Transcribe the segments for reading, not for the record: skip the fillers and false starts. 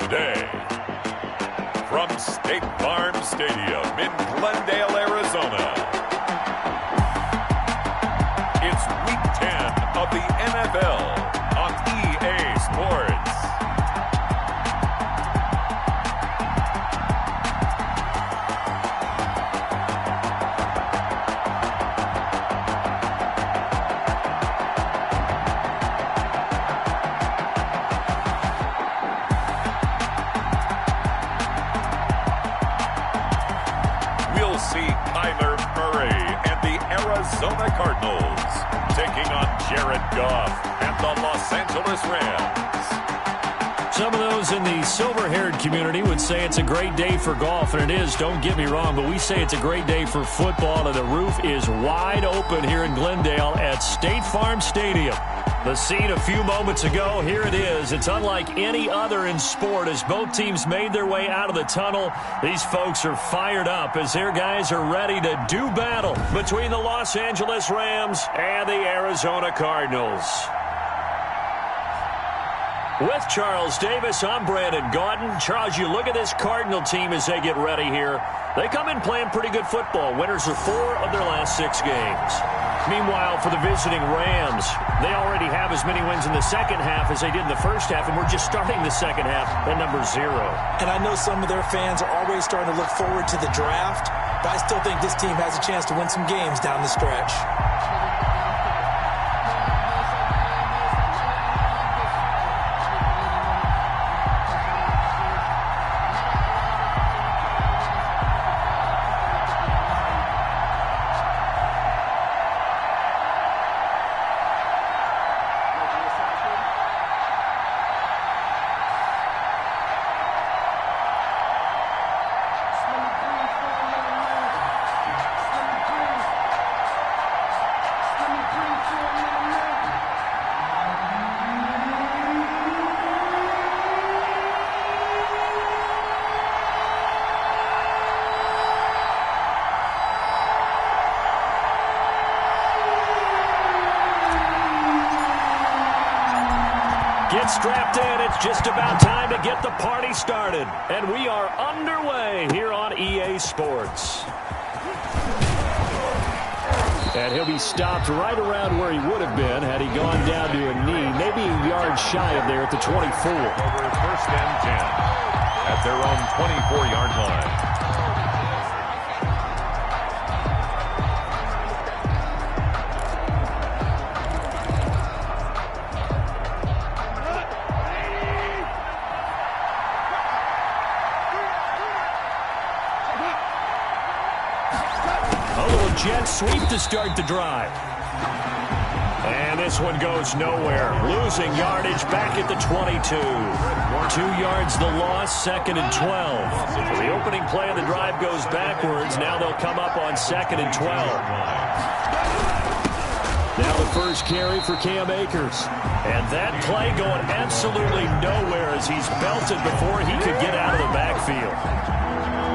Tuesday. From State Farm Stadium in Glendale, Arizona, it's Week 10 of the NFL on EA Sports. Arizona Cardinals taking on Jared Goff and the Los Angeles Rams. Some of those in the silver-haired community would say it's a great day for golf, and it is, don't get me wrong, but we say it's a great day for football, and the roof is wide open here in Glendale at State Farm Stadium. The scene a few moments ago, here it is. It's unlike any other in sport as both teams made their way out of the tunnel. These folks are fired up as their guys are ready to do battle between the Los Angeles Rams and the Arizona Cardinals. With Charles Davis, I'm Brandon Gaudin. Charles, you look at this Cardinal team as they get ready here. They come in playing pretty good football. Winners of 4 of their last 6 games. Meanwhile, for the visiting Rams, they already have as many wins in the second half as they did in the first half, and we're just starting the second half at number 0. And I know some of their fans are already starting to look forward to the draft, but I still think this team has a chance to win some games down the stretch. Get strapped in. It's just about time to get the party started. And we are underway here on EA Sports. And he'll be stopped right around where he would have been had he gone down to a knee, maybe a yard shy of there at the 24. Over 1st and 10 at their own 24-yard line. Jet sweep to start the drive. And this one goes nowhere. Losing yardage back at the 22. 2 yards the loss, 2nd and 12. The opening play of the drive goes backwards. Now they'll come up on 2nd and 12. Now the first carry for Cam Akers. And that play going absolutely nowhere as he's belted before he could get out of the backfield.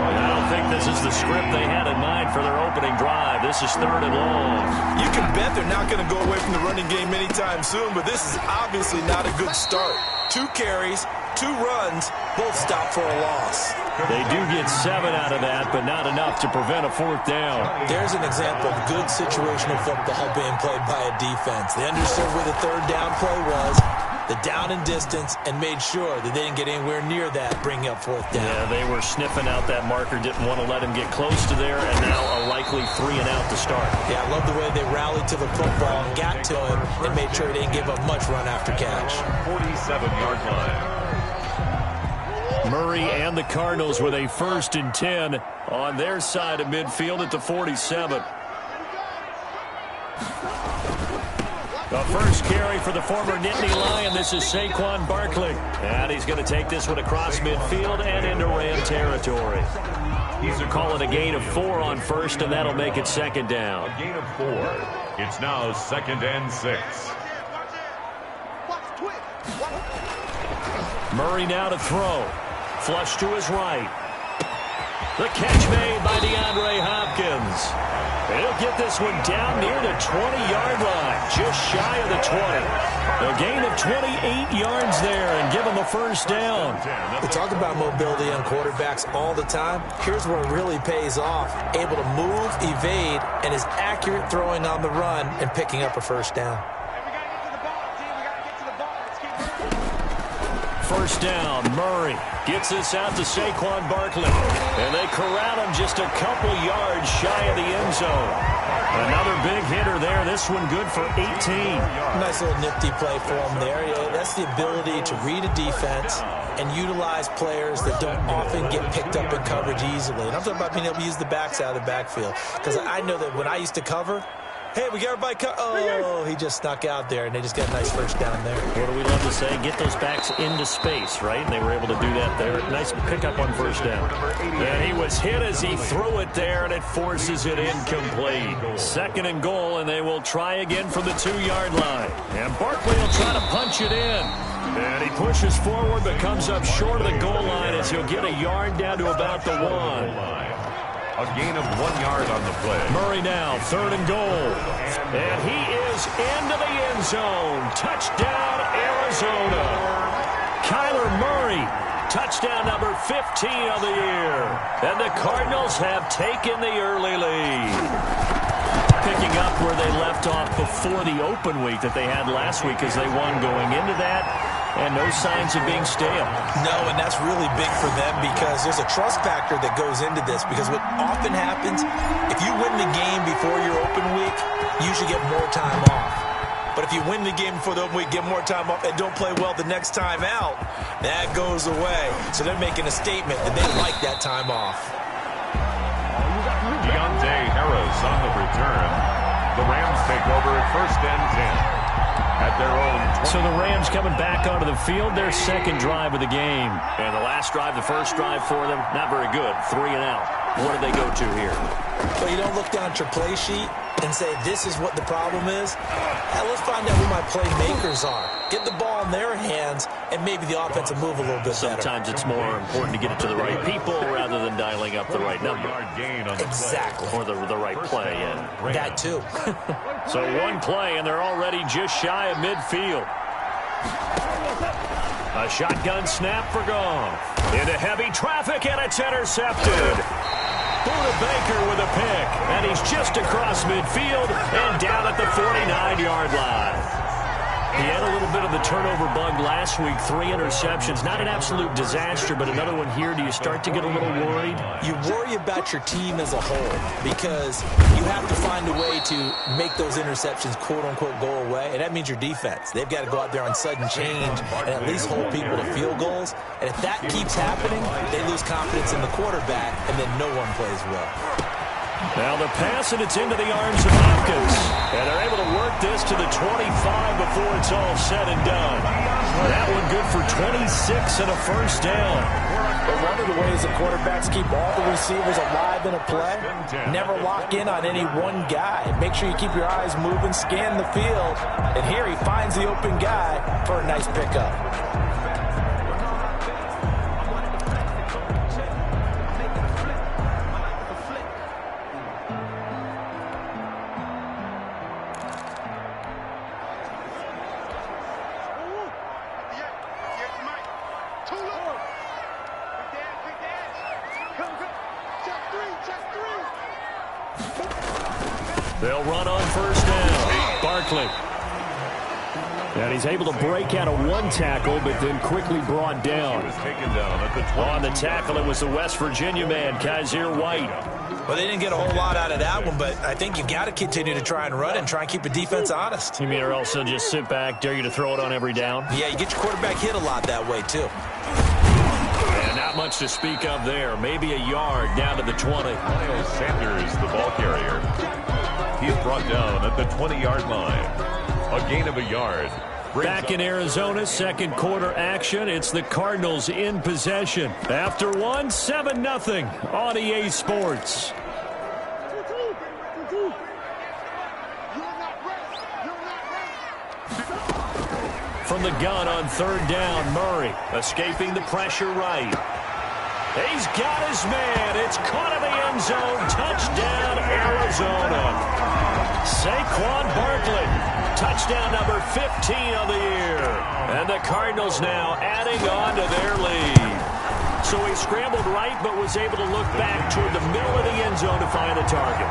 I don't think this is the script they had in mind for their opening drive. This is 3rd and long. You can bet they're not going to go away from the running game anytime soon, but this is obviously not a good start. 2 carries, 2 runs, both stopped for a loss. They do get 7 out of that, but not enough to prevent a 4th down. There's an example of good situational football being played by a defense. They understood where the 3rd down play was, the down and distance, and made sure that they didn't get anywhere near that, bringing up 4th down. Yeah, they were sniffing out that marker, didn't want to let him get close to there, and now a likely 3 and out to start. Yeah, I love the way they rallied to the football and got to him and made sure they didn't give up much run after catch. 47-yard line. Murray and the Cardinals with a 1st and 10 on their side of midfield at the 47. The first carry for the former Nittany Lion. This is Saquon Barkley. And he's going to take this one across midfield and into Ram territory. He's calling a gain of 4 on 1st, and that'll make it 2nd down. A gain of 4. It's now 2nd and 6. Murray now to throw. Flush to his right. The catch made by DeAndre Hopkins. And he'll get this one down near the 20-yard line, just shy of the 20. A gain of 28 yards there and give him a first down. We talk about mobility on quarterbacks all the time. Here's where it really pays off. Able to move, evade, and is accurate throwing on the run and picking up a first down. First down, Murray gets this out to Saquon Barkley. And they corral him just a couple yards shy of the end zone. Another big hitter there. This one good for 18. Nice little nifty play for him there. Yeah, that's the ability to read a defense and utilize players that don't often get picked up in coverage easily. And I'm talking about being able to use the backs out of the backfield. Because I know that when I used to cover, hey, we got everybody oh, he just snuck out there, and they just got a nice first down there. What do we love to say? Get those backs into space, right? And they were able to do that there. Nice pickup on first down. And he was hit as he threw it there, and it forces it incomplete. Second and goal, and they will try again from the 2-yard line. And Barkley will try to punch it in. And he pushes forward, but comes up short of the goal line as he'll get a yard down to about the 1. A gain of 1 yard on the play. Murray now, third and goal. And he is into the end zone. Touchdown, Arizona. Kyler Murray, touchdown number 15 of the year. And the Cardinals have taken the early lead. Picking up where they left off before the open week that they had last week as they won going into that. And no signs of being stale. No, and that's really big for them because there's a trust factor that goes into this. Because what often happens, if you win the game before your open week, you should get more time off. But if you win the game before the open week, get more time off, and don't play well the next time out, that goes away. So they're making a statement that they like that time off. Deontay Harris on the return. The Rams take over at first and 10. At their own 20. So the Rams coming back onto the field, their second drive of the game. And the last drive, the first drive for them, not very good. 3 and out. What did they go to here? Well, you don't look down at your play sheet and say, this is what the problem is. Let's find out who my playmakers are. Get the ball in their hands, and maybe the offense will move a little bit better. Sometimes it's more important to get it to the right people rather than dialing up the right number. Exactly. Or the right play, yeah. That too. So one play, and they're already just shy of midfield. A shotgun snap for Goff. Into heavy traffic, and it's intercepted. Buda Baker with a pick, and he's just across midfield and down at the 49-yard line. He had a little bit of the turnover bug last week, 3 interceptions. Not an absolute disaster, but another one here. Do you start to get a little worried? You worry about your team as a whole because you have to find a way to make those interceptions, quote-unquote, go away, and that means your defense. They've got to go out there on sudden change and at least hold people to field goals. And if that keeps happening, they lose confidence in the quarterback, and then no one plays well. Now the pass, and it's into the arms of Hopkins. And they're able to work this to the 25 before it's all said and done. That one good for 26 and a first down. But one of the ways the quarterbacks keep all the receivers alive in a play, never lock in on any one guy. Make sure you keep your eyes moving, scan the field. And here he finds the open guy for a nice pickup. They'll run on first down. Barkley. And he's able to break out of one tackle, but then quickly brought down. On the tackle, it was the West Virginia man, Kaiser White. Well, they didn't get a whole lot out of that one, but I think you've got to continue to try and run and try and keep the defense honest. You mean or else they'll just sit back, dare you to throw it on every down? Yeah, you get your quarterback hit a lot that way, too. And not much to speak of there. Maybe a yard down to the 20. Miles Sanders, the ball carrier. He is brought down at the 20-yard line. A gain of a yard. Back in Arizona, second quarter action. It's the Cardinals in possession. After one, 7-0 on EA Sports. From the gun on third down, Murray escaping the pressure right. He's got his man. It's caught in the end zone. Touchdown, Arizona. Saquon Barkley. Touchdown number 15 on the year. And the Cardinals now adding on to their lead. So he scrambled right, but was able to look back toward the middle of the end zone to find the target.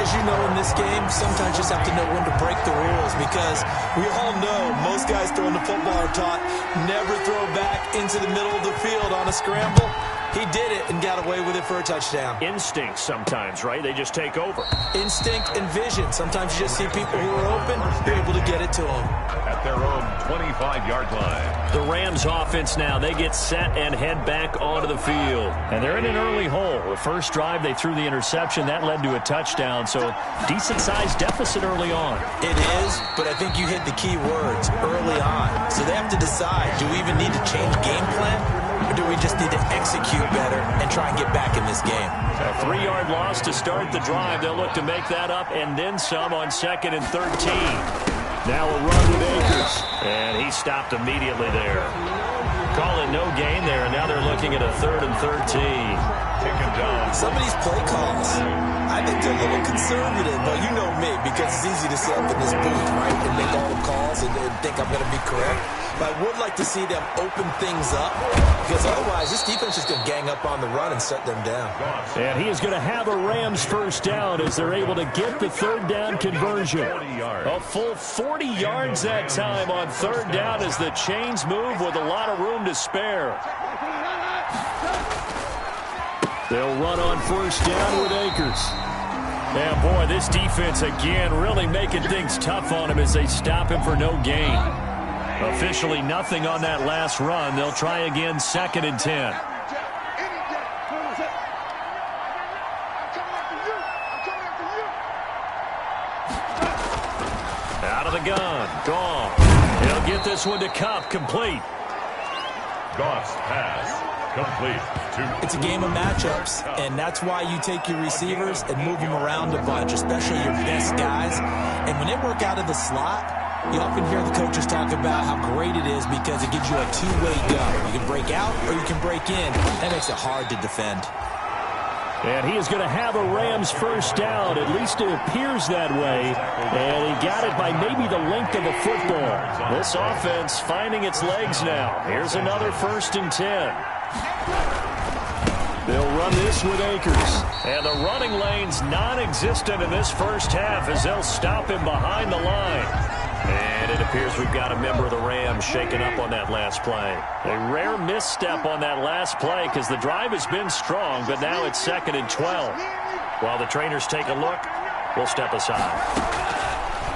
As you know, in this game, sometimes you just have to know when to break the rules, because we all know most guys throwing the football are taught never throw back into the middle of the field on a scramble. He did it and got away with it for a touchdown. Instinct sometimes, right? They just take over. Instinct and vision. Sometimes you just see people who are open, you're able to get it to them. At their own 25-yard line. The Rams offense now, they get set and head back onto the field. And they're in an early hole. The first drive, they threw the interception. That led to a touchdown, so decent-sized deficit early on. It is, but I think you hit the key words, early on. So they have to decide, do we even need to change game plan, or do we just need to execute better and try and get back in this game? A 3-yard loss to start the drive. They'll look to make that up and then some on 2nd and 13. Now a run with Akers, and he stopped immediately there. Calling no gain there, and now they're looking at a 3rd and 13. Taken down. Some of these play calls, I think they're a little conservative, but you know me, because it's easy to sit up in this booth, right, and make all the calls and think I'm going to be correct. But I would like to see them open things up, because otherwise this defense is going to gang up on the run and shut them down. And he is going to have a Rams first down as they're able to get the 3rd down conversion. A full 40 yards that time on 3rd down as the chains move with a lot of room to spare. They'll run on 1st down with Akers. And boy, this defense again really making things tough on him as they stop him for no gain. Officially nothing on that last run. They'll try again 2nd and 10. Out of the gun. Gone. He'll get this one to Kupp. Complete. Goff's pass. Complete. It's a game of matchups, and that's why you take your receivers and move them around a bunch, especially your best guys. And when they work out of the slot, you often hear the coaches talk about how great it is because it gives you a two-way go. You can break out or you can break in. That makes it hard to defend. And he is going to have a Rams first down. At least it appears that way. And he got it by maybe the length of a football. This offense finding its legs now. Here's another 1st and 10. They'll run this with Akers. And the running lane's non-existent in this first half as they'll stop him behind the line. And it appears we've got a member of the Rams shaken up on that last play. A rare misstep on that last play because the drive has been strong, but now it's 2nd and 12. While the trainers take a look, we'll step aside.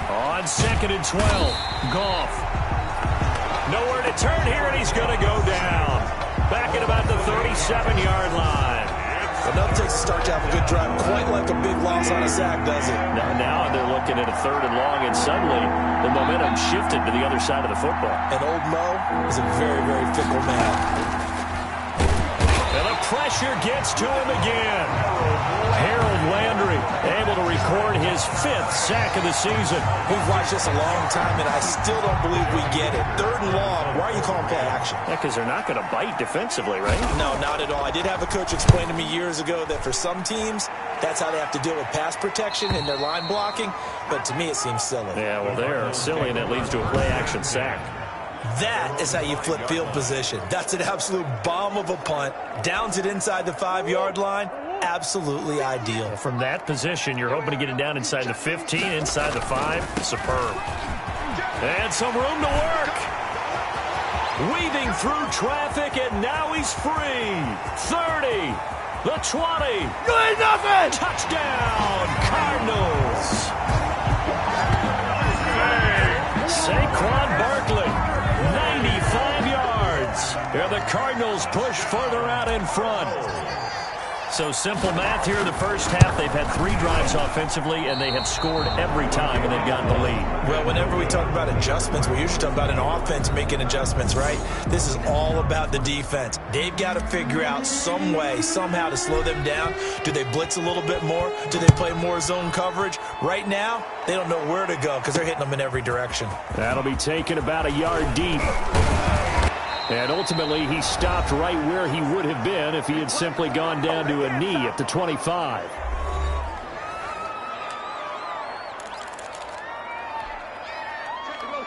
On 2nd and 12, Goff. Nowhere to turn here, and he's going to go down. Back at about the 37-yard line. Enough takes to start to have a good drive, quite like a big loss on a sack, does it? Now they're looking at a 3rd and long, and suddenly the momentum shifted to the other side of the football. And old Mo is a very, very fickle man. And the pressure gets to him again. Harold Landry able to record his 5th sack of the season. We've watched this a long time, and I still don't believe we get it. 3rd and long, why are you calling play action? Yeah, because they're not going to bite defensively, right? No, not at all. I did have a coach explain to me years ago that for some teams, that's how they have to deal with pass protection and their line blocking. But to me, it seems silly. Yeah, well, they're silly, and that leads to a play-action sack. That is how you flip field position. That's an absolute bomb of a punt. Downs it inside the 5-yard line. Absolutely ideal. From that position, you're hoping to get it down inside the 15, inside the 5. Superb. And some room to work. Weaving through traffic, and now he's free. 30, the 20. You ain't nothing. Touchdown, Cardinals. Saquon Barkley, 95 yards. And the Cardinals push further out in front. So simple math here in the first half. They've had 3 drives offensively, and they have scored every time, and they've gotten the lead. Well, whenever we talk about adjustments, we usually talk about an offense making adjustments, right? This is all about the defense. They've got to figure out some way, somehow to slow them down. Do they blitz a little bit more? Do they play more zone coverage? Right now, they don't know where to go because they're hitting them in every direction. That'll be taken about a yard deep. And ultimately, he stopped right where he would have been if he had simply gone down to a knee at the 25.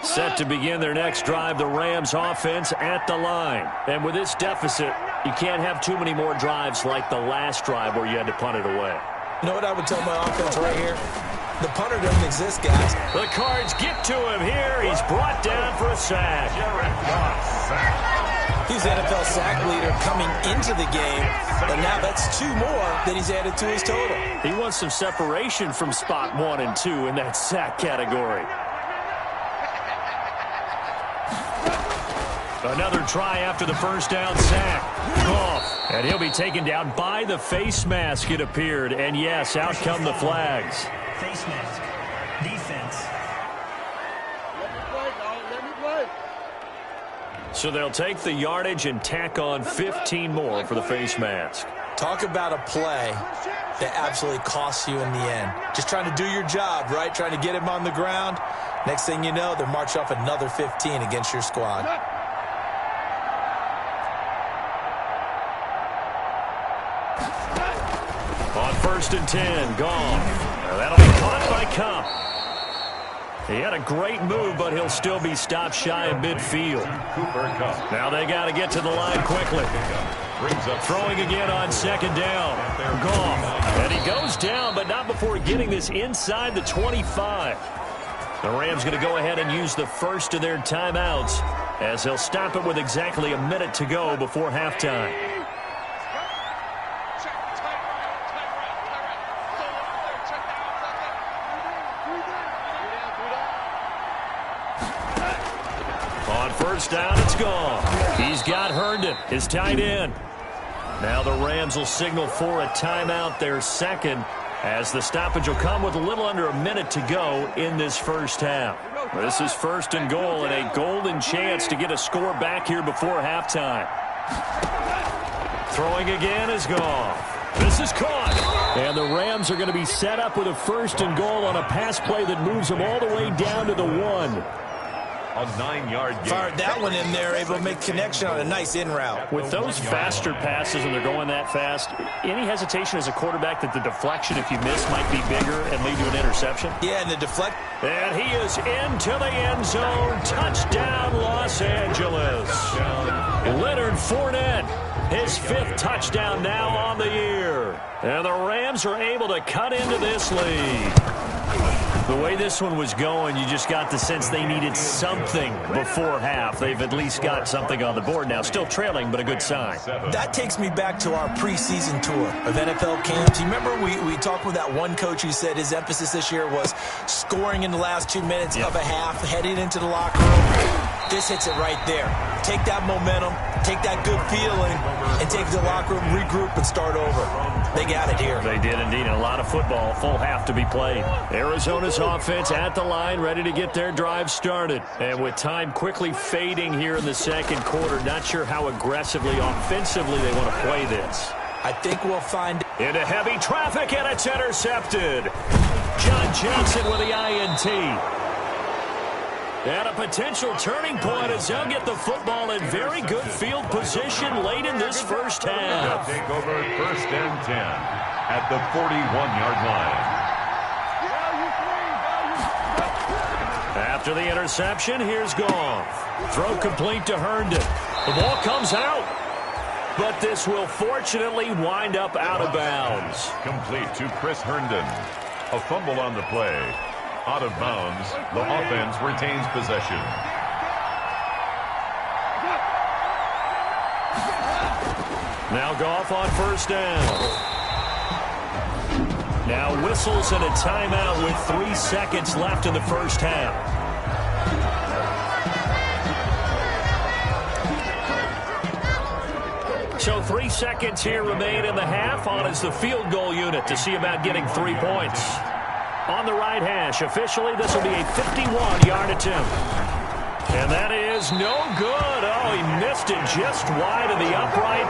Set to begin their next drive, the Rams offense at the line. And with this deficit, you can't have too many more drives like the last drive where you had to punt it away. You know what I would tell my offense right here? The punter doesn't exist, guys. The Cards get to him here. He's brought down for a sack. He's the NFL sack leader coming into the game, and now that's 2 more that he's added to his total. He wants some separation from spot 1 and 2 in that sack category. Another try after the first down sack. Goff. And he'll be taken down by the face mask, it appeared. And yes, out come the flags. Face mask. Defense. Let me play. So they'll take the yardage and tack on 15 more for the face mask. Talk about a play that absolutely costs you in the end. Just trying to do your job, right? Trying to get him on the ground. Next thing you know, they're marching off another 15 against your squad. On 1st and 10, Goff. That'll be caught by Cup. He had a great move, but he'll still be stopped shy of midfield. Now they got to get to the line quickly. Throwing again on 2nd down. Goff. And he goes down, but not before getting this inside the 25. The Rams going to go ahead and use the first of their timeouts as he'll stop it with exactly a minute to go before halftime. On 1st down, it's gone. He's got Herndon, his tight end. Now the Rams will signal for a timeout, their second, as the stoppage will come with a little under a minute to go in this first half. This is 1st and goal and a golden chance to get a score back here before halftime. Throwing again is gone. This is caught. And the Rams are going to be set up with a 1st and goal on a pass play that moves them all the way down to the 1. A 9-yard gain. Fired that one in there, able to make connection on a nice in route. With those faster passes and they're going that fast, any hesitation as a quarterback that the deflection, if you miss, might be bigger and lead to an interception? Yeah, and the deflect. And he is into the end zone. Touchdown, Los Angeles. Leonard Fournette, his 5th touchdown now on the year. And the Rams are able to cut into this lead. The way this one was going, you just got the sense they needed something before half. They've at least got something on the board now. Still trailing, but a good sign. That takes me back to our preseason tour of NFL camps. You remember we talked with that one coach who said his emphasis this year was scoring in the last 2 minutes of a half, heading into the locker room. This hits it right there. Take that momentum, take that good feeling, and take the locker room, regroup, and start over. They got it here. They did indeed. A lot of football, full half to be played. Arizona's offense at the line, ready to get their drive started. And with time quickly fading here in the second quarter, not sure how aggressively, offensively they want to play this. I think we'll find into heavy traffic, and it's intercepted. John Johnson with the INT. And a potential turning point as they'll get the football in very good field position late in this first half. They'll take over 1st and 10 at the 41-yard line. After the interception, here's Goff. Throw complete to Herndon. The ball comes out. But this will fortunately wind up out of bounds. Complete to Chris Herndon. A fumble on the play. Out of bounds, the offense retains possession. Now Goff on 1st down. Now whistles and a timeout with 3 seconds left in the first half. So 3 seconds here remain in the half. On is the field goal unit to see about getting 3 points. On the right hash, officially, this will be a 51-yard attempt. And that is no good. Oh, he missed it just wide of the upright.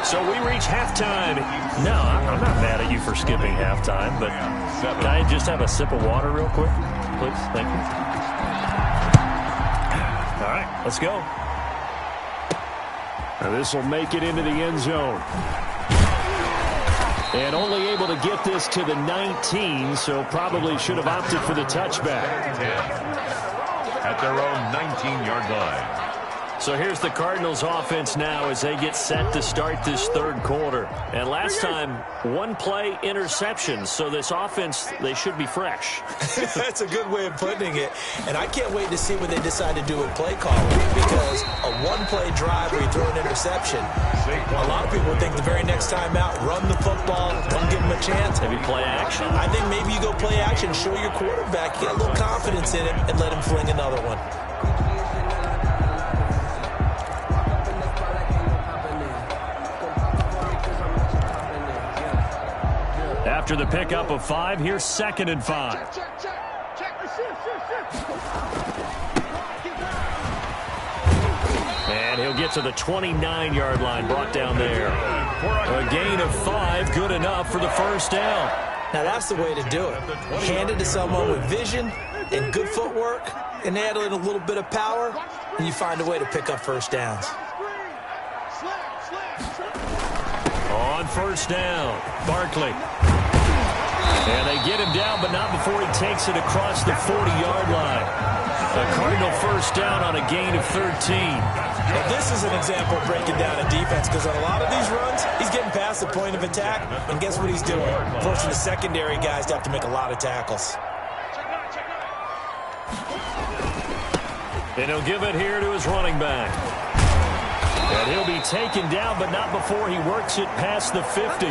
So we reach halftime. No, I'm not mad at you for skipping halftime, but can I just have a sip of water real quick, please? Thank you. All right, let's go. And this will make it into the end zone. And only able to get this to the 19, so probably should have opted for the touchback. 10 at their own 19-yard line. So here's the Cardinals offense now as they get set to start this third quarter. And last time, one-play interception. So this offense, they should be fresh. That's a good way of putting it. And I can't wait to see what they decide to do with play calling. Because a one-play drive where you throw an interception, a lot of people think the very next time out, run the football, don't give them a chance. Maybe play action. I think maybe you go play action, show your quarterback, get a little confidence in him, and let him fling another one. After the pickup of 5, here's 2nd and 5. And he'll get to the 29-yard line, brought down there. A gain of 5, good enough for the first down. Now that's the way to do it. Hand it to someone with vision and good footwork, and add in a little bit of power, and you find a way to pick up first downs. On first down, Barkley. And they get him down, but not before he takes it across the 40-yard line. A Cardinal first down on a gain of 13. Now this is an example of breaking down a defense, because on a lot of these runs, he's getting past the point of attack, and guess what he's doing? Forcing the secondary guys to have to make a lot of tackles. And he'll give it here to his running back. And he'll be taken down, but not before he works it past the 50.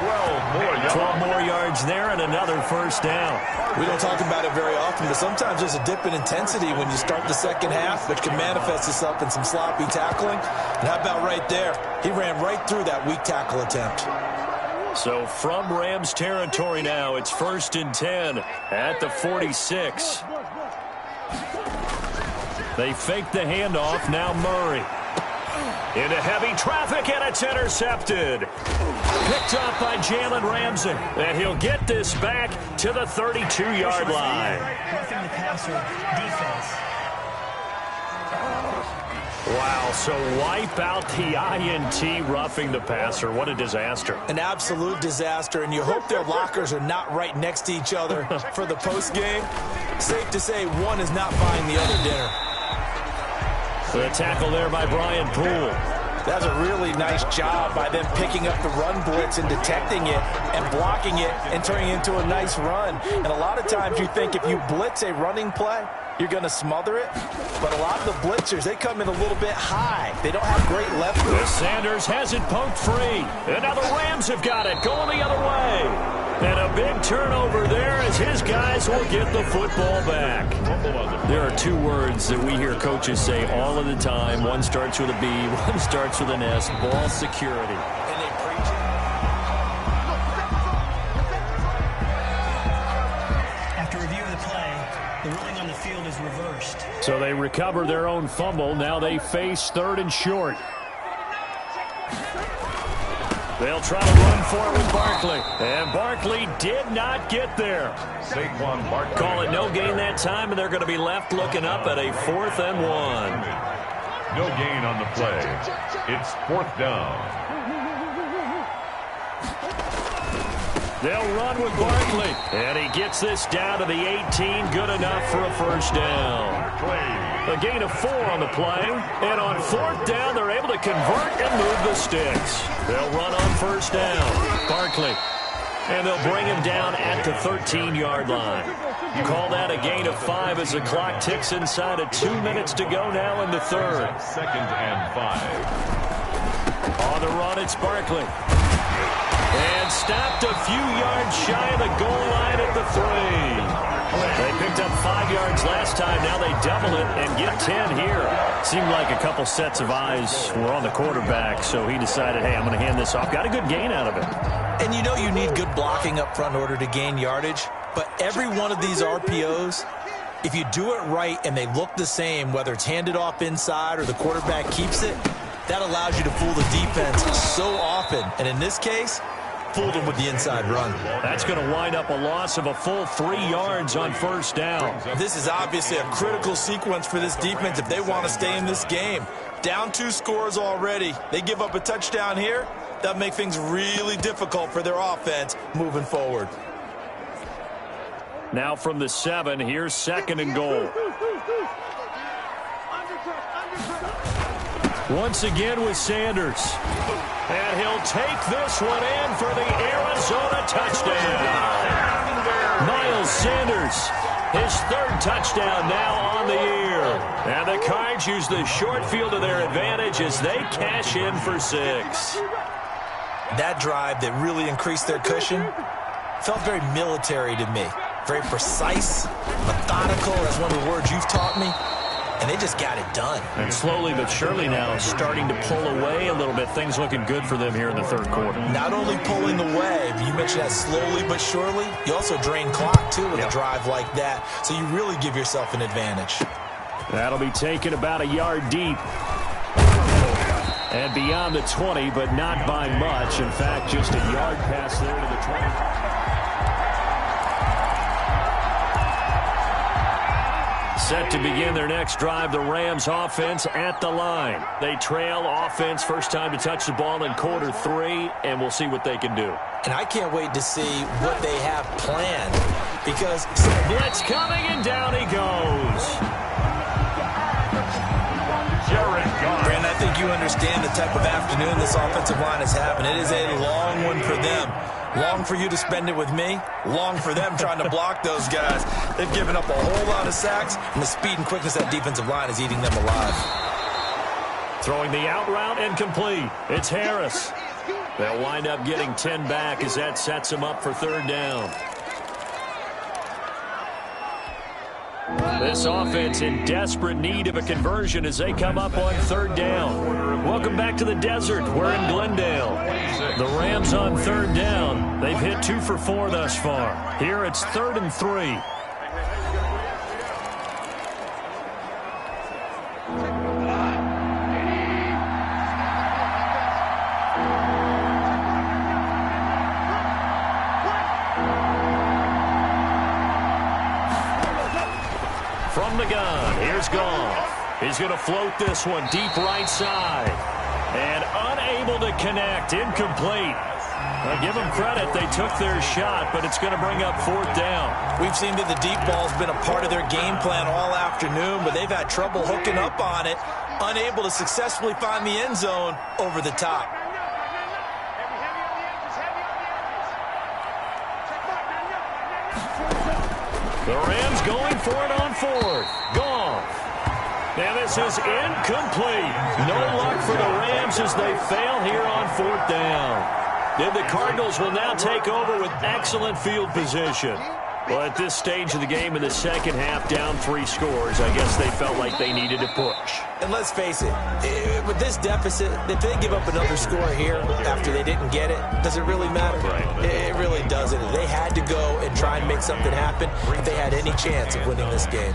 12 more yards there and another first down. We don't talk about it very often, but sometimes there's a dip in intensity when you start the second half, which can manifest itself in some sloppy tackling. And how about right there? He ran right through that weak tackle attempt. So from Rams territory now, it's 1st and 10 at the 46. They fake the handoff. Now Murray. Into heavy traffic, and it's intercepted. Picked up by Jalen Ramsey. And he'll get this back to the 32-yard line. Roughing the passer defense. Wow, so wipe out the INT roughing the passer. What a disaster. An absolute disaster, and you hope their lockers are not right next to each other for the postgame. Safe to say one is not buying the other dinner. The tackle there by Brian Poole. That's a really nice job by them picking up the run blitz and detecting it and blocking it and turning it into a nice run. And a lot of times you think if you blitz a running play, you're going to smother it. But a lot of the blitzers, they come in a little bit high. They don't have great left foot. Sanders has it poked free. And now the Rams have got it going the other way. And a big turnover there as his guys will get the football back. There are two words that we hear coaches say all of the time. One starts with a B, one starts with an S, ball security. And they preach it. After review of the play, the ruling on the field is reversed. So they recover their own fumble. Now they face 3rd and short. They'll try to run for it with Barkley. And Barkley did not get there. Saquon Barkley. Call it no gain that time, and they're going to be left looking up at a 4th and 1. No gain on the play. It's 4th down. They'll run with Barkley. And he gets this down to the 18. Good enough for a first down. A gain of 4 on the play. And on 4th down, they're able to convert and move the sticks. They'll run on first down. Barkley. And they'll bring him down at the 13-yard line. Call that a gain of 5 as the clock ticks inside of 2 minutes to go now in the 3rd. 2nd and 5. On the run, it's Barkley. And stopped a few yards shy of the goal line at the 3. They picked up 5 yards last time. Now they double it and get 10 here. Seemed like a couple sets of eyes were on the quarterback, so he decided, hey, I'm going to hand this off. Got a good gain out of it. And you know you need good blocking up front in order to gain yardage. But every one of these RPOs, if you do it right and they look the same, whether it's handed off inside or the quarterback keeps it, that allows you to fool the defense so often. And in this case, fooled him with the inside run. That's going to wind up a loss of a full 3 yards on first down. This is obviously a critical sequence for this defense if they want to stay in this game. Down 2 scores already. They give up a touchdown here. That make things really difficult for their offense moving forward. Now from the 7, here's 2nd and goal. Once again with Sanders. And he'll take this one in for the Arizona touchdown. Miles Sanders, his 3rd touchdown now on the year. And the Cards use the short field to their advantage as they cash in for 6. That drive that really increased their cushion felt very military to me. Very precise, methodical. That's one of the words you've taught me. And they just got it done. And slowly but surely now starting to pull away a little bit. Things looking good for them here in the 3rd quarter. Not only pulling away, but you mentioned that slowly but surely. You also drain clock, too, with a drive like that. So you really give yourself an advantage. That'll be taken about a yard deep. And beyond the 20, but not by much. In fact, just a yard pass there to the 20. Set to begin their next drive, the Rams offense at the line. They trail offense, first time to touch the ball in quarter 3, and we'll see what they can do. And I can't wait to see what they have planned because blitz coming, and down he goes. Brandon, I think you understand the type of afternoon this offensive line is having. It is a long one for them. Long for you to spend it with me. Long for them trying to block those guys. They've given up a whole lot of sacks, and the speed and quickness of that defensive line is eating them alive. Throwing the out route incomplete. It's Harris. They'll wind up getting 10 back as that sets them up for 3rd down. This offense in desperate need of a conversion as they come up on 3rd down. Welcome back to the desert. We're in Glendale. The Rams on 3rd down. They've hit 2 for 4 thus far. Here it's 3rd and 3. From the gun, here's Goff. He's going to float this one deep right side. And unable to connect, incomplete. I'll give them credit, they took their shot, but it's going to bring up 4th down. We've seen that the deep ball's been a part of their game plan all afternoon, but they've had trouble hooking up on it, unable to successfully find the end zone over the top. The Rams going for it on 4th. Goff. And this is incomplete. No luck for the Rams as they fail here on 4th down. And the Cardinals will now take over with excellent field position. Well, at this stage of the game in the 2nd half, down 3 scores, I guess they felt like they needed to push. And let's face it, with this deficit, if they give up another score here after they didn't get it, does it really matter? Right. It really doesn't. They had to go and try and make something happen if they had any chance of winning this game.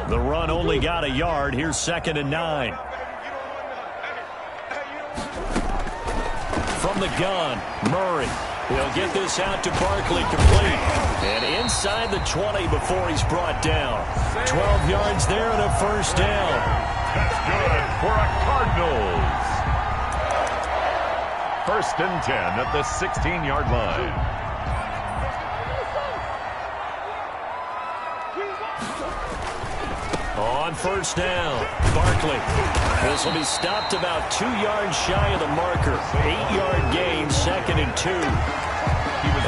The run only got a yard. Here's 2nd and 9. From the gun, Murray. He'll get this out to Barkley, complete. And inside the 20 before he's brought down. 12 yards there and a 1st down. That's good for a Cardinals. 1st and 10 at the 16-yard line. On 1st down, Barkley. This will be stopped about 2 yards shy of the marker. 8-yard gain, 2nd and 2.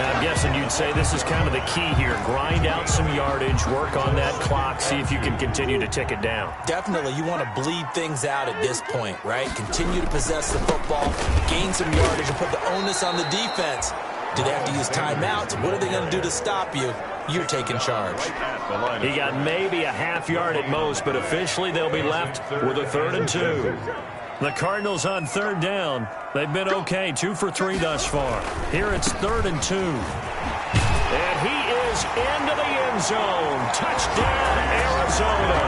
I'm guessing you'd say this is kind of the key here. Grind out some yardage, work on that clock, see if you can continue to tick it down. Definitely, you want to bleed things out at this point, right? Continue to possess the football, gain some yardage, and put the onus on the defense. Do they have to use timeouts? What are they going to do to stop you? You're taking charge. He got maybe a half yard at most, but officially they'll be left with a 3rd and 2. The Cardinals on 3rd down. They've been okay, 2 for 3 thus far. Here it's 3rd and 2. And he is into the end zone. Touchdown, Arizona.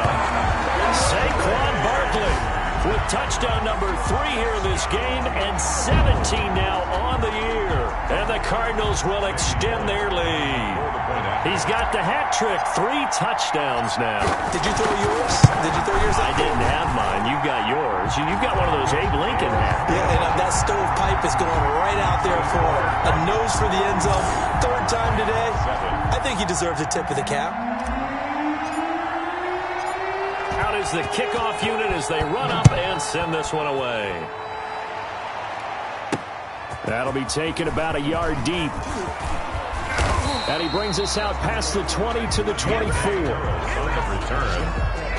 Saquon Barkley with touchdown number 3 here in this game and 17 now on the year. And the Cardinals will extend their lead. He's got the hat trick. 3 touchdowns now. Did you throw yours? I didn't have mine. You've got yours. You've got one of those Abe Lincoln hats. Yeah, and that stovepipe is going right out there for a nose for the end zone. 3rd time today. I think he deserves a tip of the cap. Out is the kickoff unit as they run up and send this one away. That'll be taken about a yard deep. And he brings us out past the 20 to the 24. Return.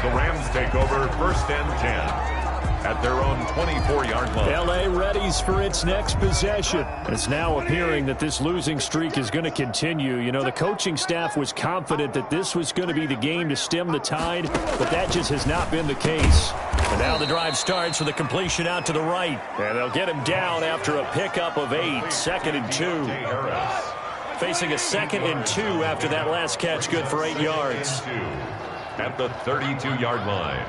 The Rams take over 1st and 10 at their own 24-yard line. L.A. readies for its next possession. It's now appearing that this losing streak is going to continue. You know, the coaching staff was confident that this was going to be the game to stem the tide, but that just has not been the case. And now the drive starts with a completion out to the right. And they'll get him down after a pickup of 8, 2nd and 2. Facing a 2nd and 2 after that last catch, good for 8 yards. At the 32-yard line.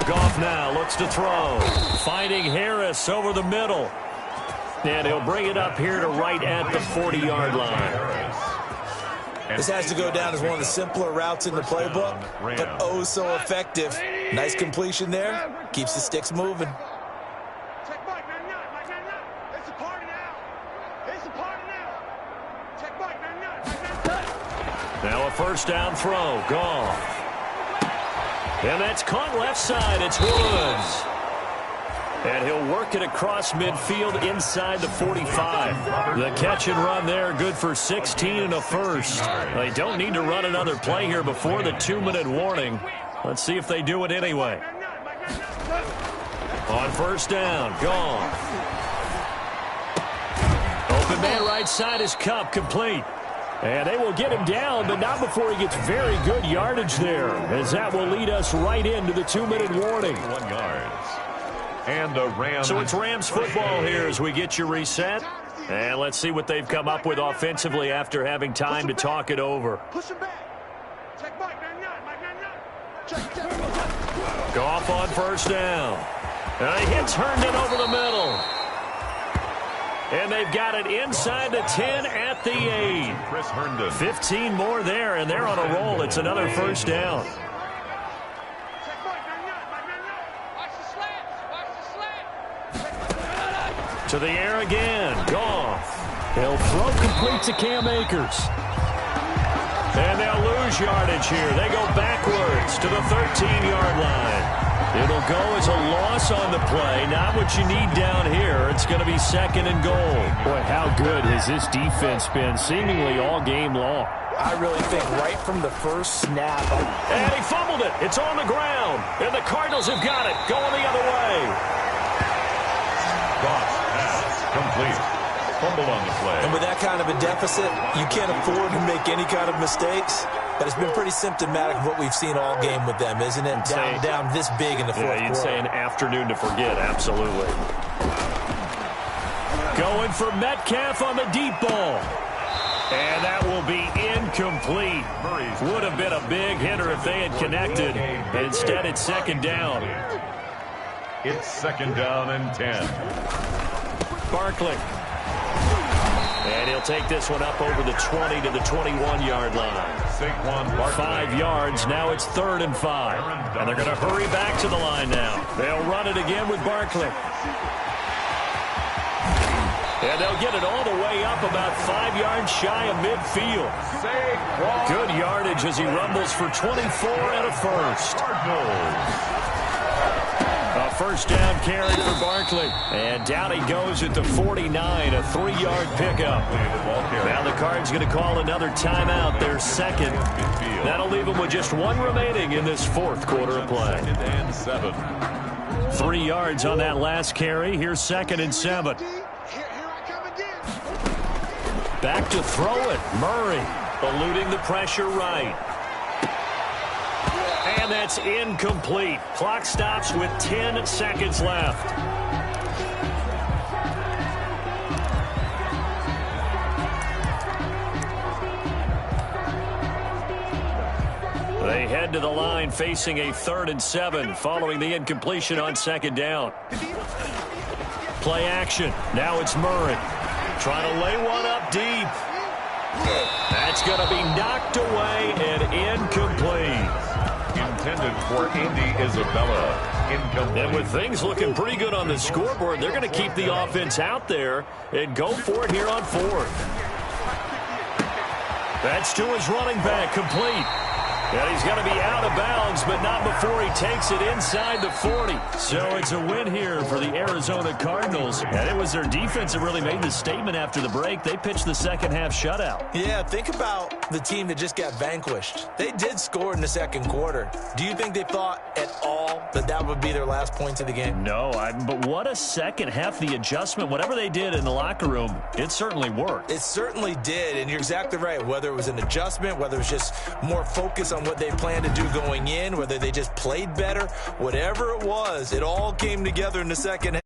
Goff now looks to throw. Finding Harris over the middle. And he'll bring it up here to right at the 40-yard line. This has to go down as one of the simpler routes in the playbook, but oh so effective. Nice completion there. Keeps the sticks moving. Now a 1st down throw. Goff. And that's caught left side. It's Woods. And he'll work it across midfield inside the 45. The catch and run there, good for 16 and a first. They don't need to run another play here before the 2-minute warning. Let's see if they do it anyway. On 1st down, Goff. Open man right side is Kupp, complete. And they will get him down, but not before he gets very good yardage there, as that will lead us right into the 2-minute warning. 1 yards. And a Rams. So it's Rams football here as we get you reset. And let's see what they've come up with offensively after having time to talk it over. Goff on 1st down. And he hits Herndon over the middle. And they've got it inside the 10 at the 8. Chris Herndon. 15 more there, and they're on a roll. It's another 1st down. To the air again. Goff. He'll throw complete to Cam Akers. And they'll lose yardage here. They go backwards to the 13-yard line. It'll go as a loss on the play. Not what you need down here. It's going to be 2nd and goal. Boy, how good has this defense been seemingly all game long. I really think right from the first snap. And he fumbled it. It's on the ground. And the Cardinals have got it. Going the other way. Goff pass complete. Fumble on the play. And with that kind of a deficit, you can't afford to make any kind of mistakes. But it's been pretty symptomatic of what we've seen all game with them, isn't it? Down this big in the 4th quarter. Yeah, you'd say an afternoon to forget, absolutely. Going for Metcalf on the deep ball. And that will be incomplete. Would have been a big hitter if they had connected. But instead, it's 2nd down. It's 2nd down and 10. Barkley. And he'll take this one up over the 20 to the 21-yard line. 5 yards. Now it's 3rd and 5. And they're going to hurry back to the line now. They'll run it again with Barkley. And they'll get it all the way up about 5 yards shy of midfield. Good yardage as he rumbles for 24 and a first. A 1st down carry for Barkley. And down he goes at the 49, a 3-yard pickup. Now the Cards going to call another timeout, their 2nd. That'll leave them with just 1 remaining in this 4th quarter of play. 3 yards on that last carry. Here's 2nd and 7. Back to throw it. Murray eluding the pressure right. And that's incomplete. Clock stops with 10 seconds left. They head to the line facing a 3rd and 7 following the incompletion on 2nd down. Play action. Now it's Murray. Trying to lay one up deep. That's going to be knocked away and incomplete. Intended for Andy Isabella. Incomplete. And with things looking pretty good on the scoreboard, they're going to keep the offense out there and go for it here on 4th. That's to his running back, complete. And he's going to be out of bounds, but not before he takes it inside the 40. So it's a win here for the Arizona Cardinals. And it was their defense that really made the statement after the break. They pitched the second-half shutout. Yeah, think about the team that just got vanquished. They did score in the 2nd quarter. Do you think they thought at all that that would be their last points of the game? No, but what a second half. The adjustment, whatever they did in the locker room, it certainly worked. It certainly did, and you're exactly right. Whether it was an adjustment, whether it was just more focus on what they planned to do going in, whether they just played better, whatever it was, it all came together in the second half.